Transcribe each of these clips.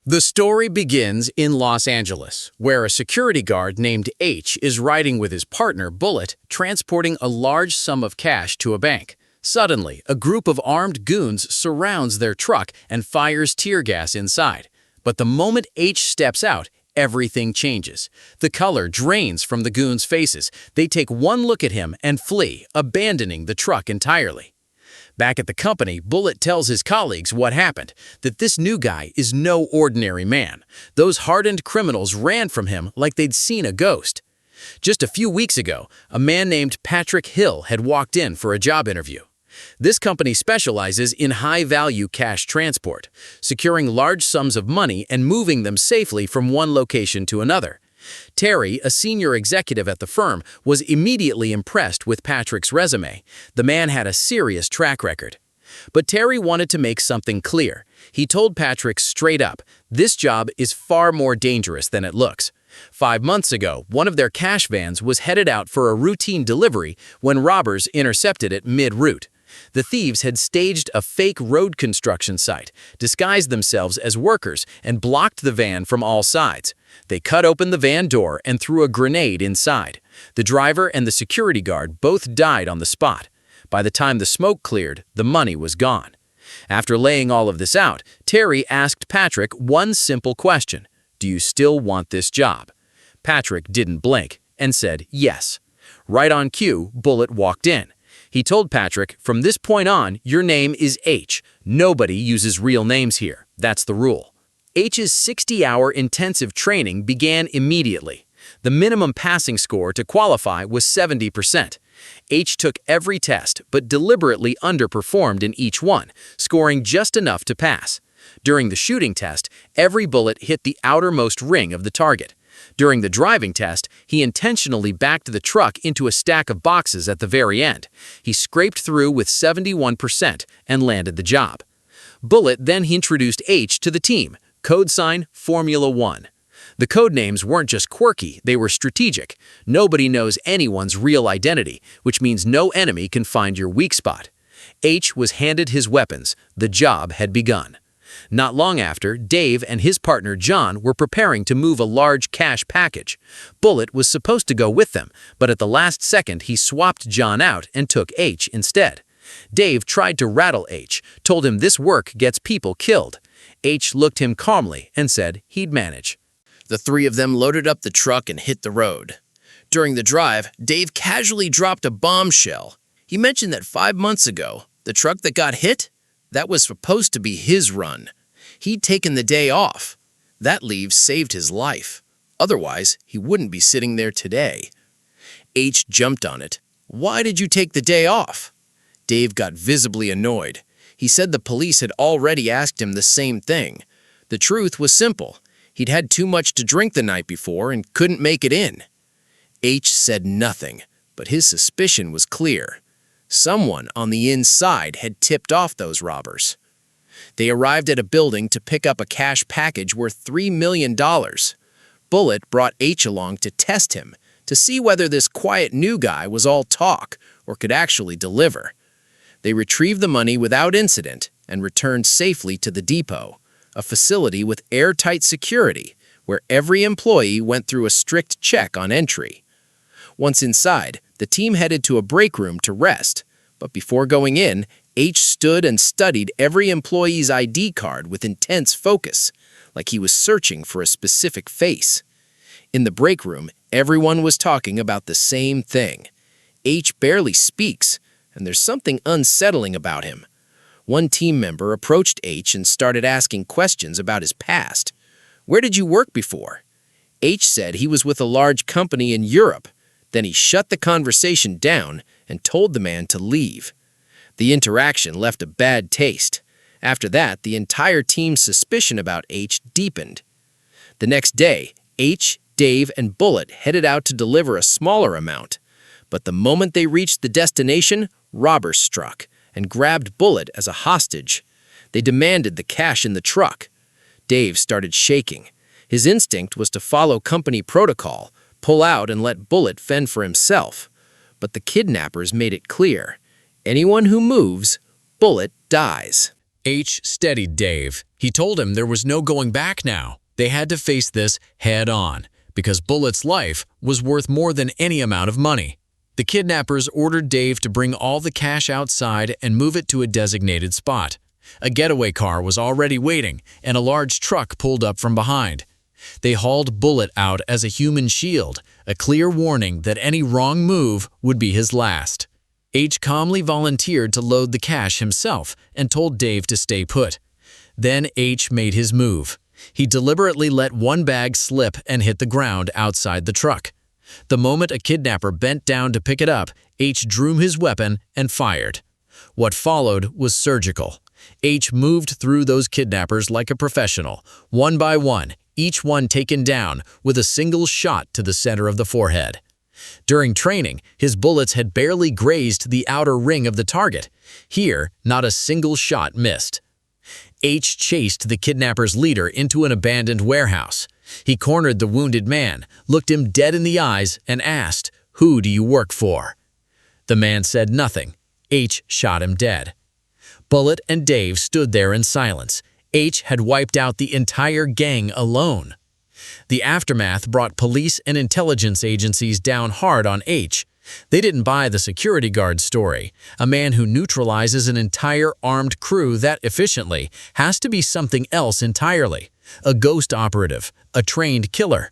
The story begins in Los Angeles, where a security guard named H is riding with his partner, Bullet, transporting a large sum of cash to a bank. Suddenly, a group of armed goons surrounds their truck and fires tear gas inside. But the moment H steps out, everything changes. The color drains from the goons' faces. They take one look at him and flee, abandoning the truck entirely. Back at the company, Bullet tells his colleagues what happened, that this new guy is no ordinary man. Those hardened criminals ran from him like they'd seen a ghost. Just a few weeks ago, a man named Patrick Hill had walked in for a job interview. This company specializes in high-value cash transport, securing large sums of money and moving them safely from one location to another. Terry, a senior executive at the firm, was immediately impressed with Patrick's resume. The man had a serious track record. But Terry wanted to make something clear. He told Patrick straight up, this job is far more dangerous than it looks. 5 months ago, one of their cash vans was headed out for a routine delivery when robbers intercepted it mid-route. The thieves had staged a fake road construction site, disguised themselves as workers, and blocked the van from all sides. They cut open the van door and threw a grenade inside. The driver and the security guard both died on the spot. By the time the smoke cleared, the money was gone. After laying all of this out, Terry asked Patrick one simple question: "Do you still want this job?" Patrick didn't blink and said yes. Right on cue, Bullet walked in. He told Patrick, "From this point on, your name is H. Nobody uses real names here. That's the rule." H's 60-hour intensive training began immediately. The minimum passing score to qualify was 70%. H took every test, but deliberately underperformed in each one, scoring just enough to pass. During the shooting test, every bullet hit the outermost ring of the target. During the driving test, he intentionally backed the truck into a stack of boxes at the very end. He scraped through with 71% and landed the job. Bullet then introduced H to the team, code sign Formula 1. The code names weren't just quirky, they were strategic. Nobody knows anyone's real identity, which means no enemy can find your weak spot. H was handed his weapons. The job had begun. Not long after, Dave and his partner John were preparing to move a large cash package. Bullet was supposed to go with them, but at the last second he swapped John out and took H instead. Dave tried to rattle H, told him this work gets people killed. H looked him calmly and said he'd manage. The three of them loaded up the truck and hit the road. During the drive, Dave casually dropped a bombshell. He mentioned that 5 months ago, the truck that got hit, that was supposed to be his run. He'd taken the day off. That leave saved his life. Otherwise, he wouldn't be sitting there today. H jumped on it. "Why did you take the day off?" Dave got visibly annoyed. He said the police had already asked him the same thing. The truth was simple. He'd had too much to drink the night before and couldn't make it in. H said nothing, but his suspicion was clear. Someone on the inside had tipped off those robbers. They arrived at a building to pick up a cash package worth $3 million. Bullet brought H along to test him, to see whether this quiet new guy was all talk or could actually deliver. They retrieved the money without incident and returned safely to the depot, a facility with airtight security where every employee went through a strict check on entry. Once inside, the team headed to a break room to rest, but before going in, H stood and studied every employee's ID card with intense focus, like he was searching for a specific face. In the break room, everyone was talking about the same thing. H barely speaks, and there's something unsettling about him. One team member approached H and started asking questions about his past. "Where did you work before?" H said he was with a large company in Europe. Then he shut the conversation down and told the man to leave. The interaction left a bad taste. After that, the entire team's suspicion about H deepened. The next day, H, Dave, and Bullet headed out to deliver a smaller amount. But the moment they reached the destination, robbers struck and grabbed Bullet as a hostage. They demanded the cash in the truck. Dave started shaking. His instinct was to follow company protocol, pull out and let Bullet fend for himself. But the kidnappers made it clear. Anyone who moves, Bullet dies. H steadied Dave. He told him there was no going back now. They had to face this head on, because Bullett's life was worth more than any amount of money. The kidnappers ordered Dave to bring all the cash outside and move it to a designated spot. A getaway car was already waiting, and a large truck pulled up from behind. They hauled Bullet out as a human shield, a clear warning that any wrong move would be his last. H calmly volunteered to load the cash himself and told Dave to stay put. Then H made his move. He deliberately let one bag slip and hit the ground outside the truck. The moment a kidnapper bent down to pick it up, H drew his weapon and fired. What followed was surgical. H moved through those kidnappers like a professional, one by one, each one taken down with a single shot to the center of the forehead. During training, his bullets had barely grazed the outer ring of the target. Here, not a single shot missed. H chased the kidnapper's leader into an abandoned warehouse. He cornered the wounded man, looked him dead in the eyes, and asked, "Who do you work for?" The man said nothing. H shot him dead. Bullet and Dave stood there in silence. H had wiped out the entire gang alone. The aftermath brought police and intelligence agencies down hard on H. They didn't buy the security guard story. A man who neutralizes an entire armed crew that efficiently has to be something else entirely. A ghost operative, a trained killer.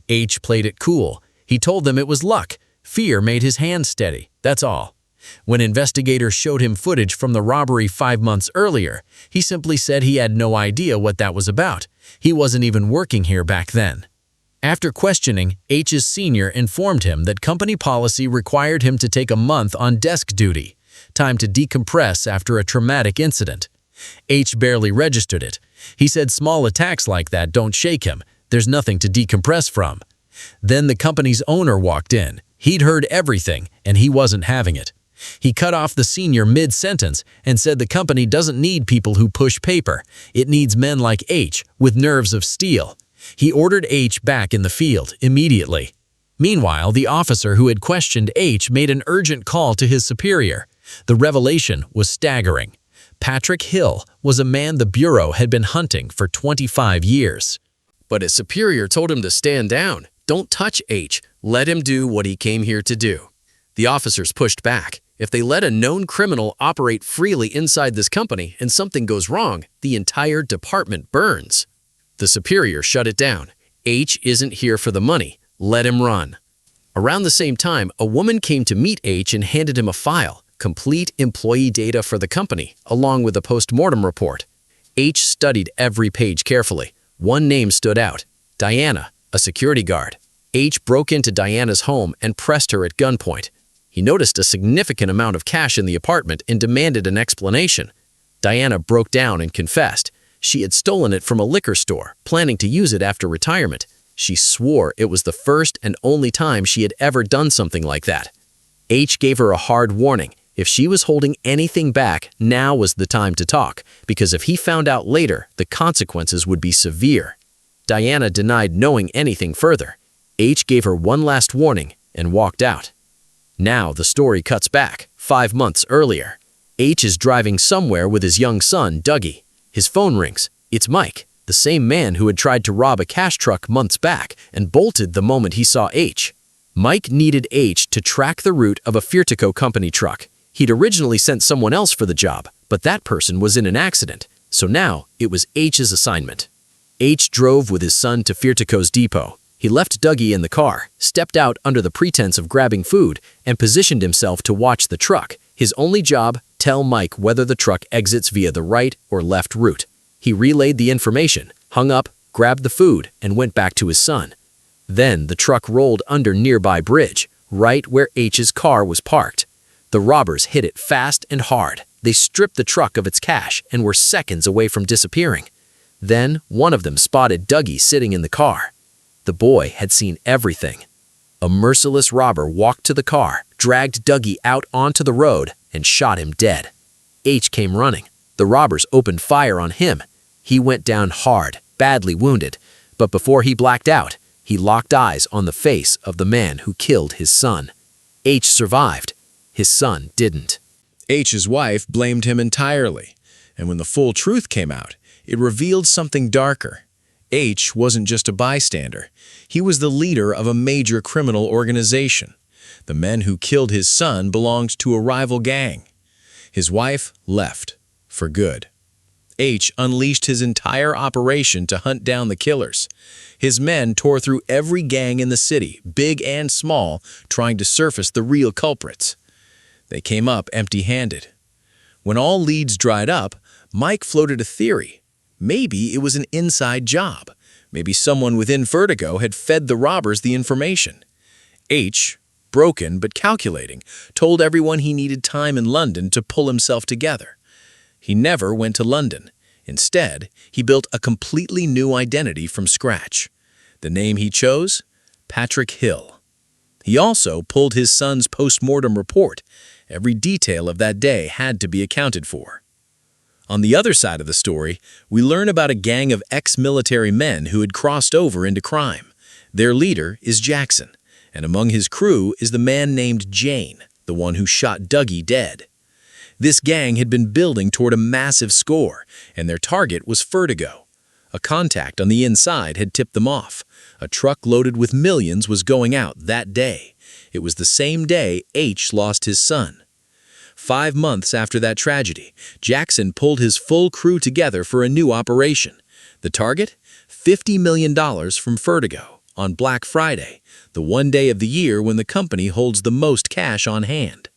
H played it cool. He told them it was luck. Fear made his hands steady, that's all. When investigators showed him footage from the robbery 5 months earlier, he simply said he had no idea what that was about. He wasn't even working here back then. After questioning, H's senior informed him that company policy required him to take a month on desk duty, time to decompress after a traumatic incident. H barely registered it. He said small attacks like that don't shake him. There's nothing to decompress from. Then the company's owner walked in. He'd heard everything, and he wasn't having it. He cut off the senior mid-sentence and said the company doesn't need people who push paper. It needs men like H with nerves of steel. He ordered H back in the field immediately. Meanwhile, the officer who had questioned H made an urgent call to his superior. The revelation was staggering. Patrick Hill was a man the Bureau had been hunting for 25 years. But his superior told him to stand down. Don't touch H. Let him do what he came here to do. The officers pushed back. If they let a known criminal operate freely inside this company and something goes wrong, the entire department burns. The superior shut it down. H isn't here for the money. Let him run. Around the same time, a woman came to meet H and handed him a file, complete employee data for the company, along with a post-mortem report. H studied every page carefully. One name stood out: Diana, a security guard. H broke into Diana's home and pressed her at gunpoint. He noticed a significant amount of cash in the apartment and demanded an explanation. Diana broke down and confessed. She had stolen it from a liquor store, planning to use it after retirement. She swore it was the first and only time she had ever done something like that. H gave her a hard warning. If she was holding anything back, now was the time to talk, because if he found out later, the consequences would be severe. Diana denied knowing anything further. H gave her one last warning and walked out. Now the story cuts back, 5 months earlier. H is driving somewhere with his young son, Dougie. His phone rings. It's Mike, the same man who had tried to rob a cash truck months back and bolted the moment he saw H. Mike needed H to track the route of a Firtico company truck. He'd originally sent someone else for the job, but that person was in an accident, so now it was H's assignment. H drove with his son to Firtico's depot. He left Dougie in the car, stepped out under the pretense of grabbing food, and positioned himself to watch the truck. His only job, tell Mike whether the truck exits via the right or left route. He relayed the information, hung up, grabbed the food, and went back to his son. Then the truck rolled under nearby bridge, right where H's car was parked. The robbers hit it fast and hard. They stripped the truck of its cash and were seconds away from disappearing. Then one of them spotted Dougie sitting in the car. The boy had seen everything. A merciless robber walked to the car, dragged Dougie out onto the road, and shot him dead. H came running. The robbers opened fire on him. He went down hard, badly wounded, but before he blacked out, he locked eyes on the face of the man who killed his son. H survived. His son didn't. H's wife blamed him entirely. And when the full truth came out, it revealed something darker. H wasn't just a bystander. He was the leader of a major criminal organization. The men who killed his son belonged to a rival gang. His wife left for good. H unleashed his entire operation to hunt down the killers. His men tore through every gang in the city, big and small, trying to surface the real culprits. They came up empty-handed. When all leads dried up, Mike floated a theory. Maybe it was an inside job. Maybe someone within Vertigo had fed the robbers the information. H, broken but calculating, told everyone he needed time in London to pull himself together. He never went to London. Instead, he built a completely new identity from scratch. The name he chose? Patrick Hill. He also pulled his son's post-mortem report. Every detail of that day had to be accounted for. On the other side of the story, we learn about a gang of ex-military men who had crossed over into crime. Their leader is Jackson, and among his crew is the man named Jane, the one who shot Dougie dead. This gang had been building toward a massive score, and their target was Vertigo. A contact on the inside had tipped them off. A truck loaded with millions was going out that day. It was the same day H lost his son. 5 months after that tragedy, Jackson pulled his full crew together for a new operation. The target? $50 million from Vertigo on Black Friday, the one day of the year when the company holds the most cash on hand.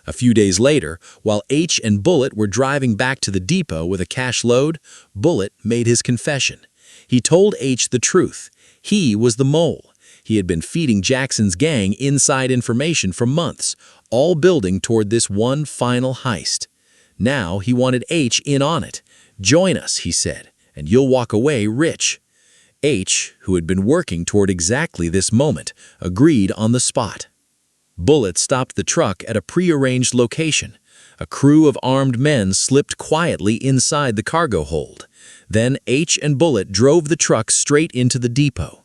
A few days later, while H and Bullet were driving back to the depot with a cash load, Bullet made his confession. He told H the truth. He was the mole. He had been feeding Jackson's gang inside information for months, all building toward this one final heist. Now he wanted H in on it. "Join us," he said, "and you'll walk away rich." H, who had been working toward exactly this moment, agreed on the spot. Bullet stopped the truck at a prearranged location. A crew of armed men slipped quietly inside the cargo hold. Then H and Bullet drove the truck straight into the depot.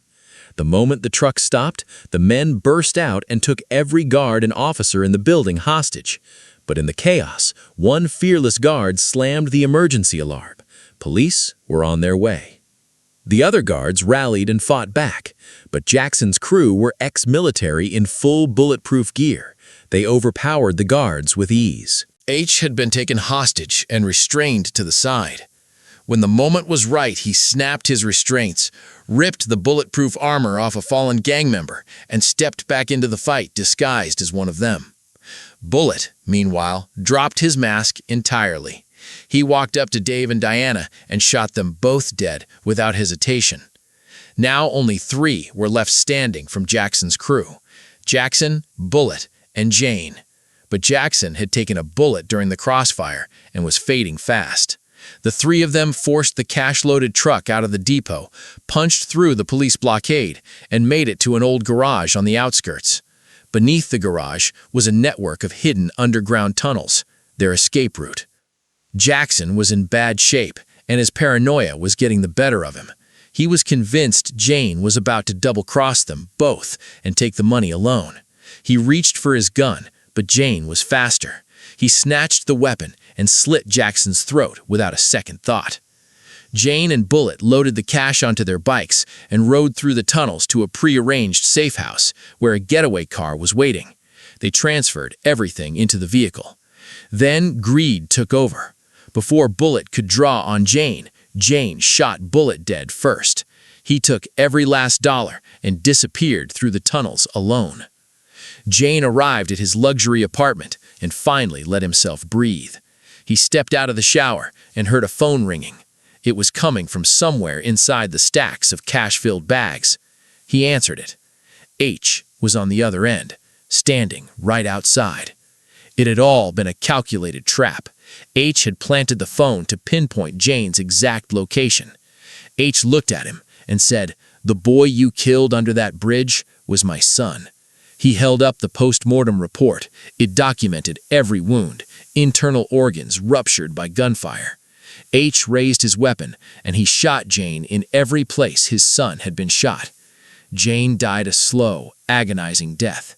The moment the truck stopped, the men burst out and took every guard and officer in the building hostage. But in the chaos, one fearless guard slammed the emergency alarm. Police were on their way. The other guards rallied and fought back, but Jackson's crew were ex-military in full bulletproof gear. They overpowered the guards with ease. H had been taken hostage and restrained to the side. When the moment was right, he snapped his restraints, ripped the bulletproof armor off a fallen gang member, and stepped back into the fight disguised as one of them. Bullet, meanwhile, dropped his mask entirely. He walked up to Dave and Diana and shot them both dead without hesitation. Now only 3 were left standing from Jackson's crew: Jackson, Bullet, and Jane. But Jackson had taken a bullet during the crossfire and was fading fast. The 3 of them forced the cash-loaded truck out of the depot, punched through the police blockade, and made it to an old garage on the outskirts. Beneath the garage was a network of hidden underground tunnels, their escape route. Jackson was in bad shape, and his paranoia was getting the better of him. He was convinced Jane was about to double-cross them both and take the money alone. He reached for his gun, but Jane was faster. He snatched the weapon and slit Jackson's throat without a second thought. Jane and Bullet loaded the cash onto their bikes and rode through the tunnels to a prearranged safe house where a getaway car was waiting. They transferred everything into the vehicle. Then greed took over. Before Bullet could draw on Jane, Jane shot Bullet dead first. He took every last dollar and disappeared through the tunnels alone. Jane arrived at his luxury apartment and finally let himself breathe. He stepped out of the shower and heard a phone ringing. It was coming from somewhere inside the stacks of cash-filled bags. He answered it. H was on the other end, standing right outside. It had all been a calculated trap. H had planted the phone to pinpoint Jane's exact location. H looked at him and said, "The boy you killed under that bridge was my son." He held up the post-mortem report. It documented every wound, internal organs ruptured by gunfire. H raised his weapon, and he shot Jane in every place his son had been shot. Jane died a slow, agonizing death.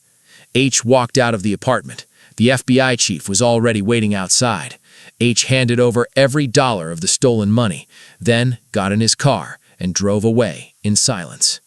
H walked out of the apartment. The FBI chief was already waiting outside. H handed over every dollar of the stolen money, then got in his car and drove away in silence.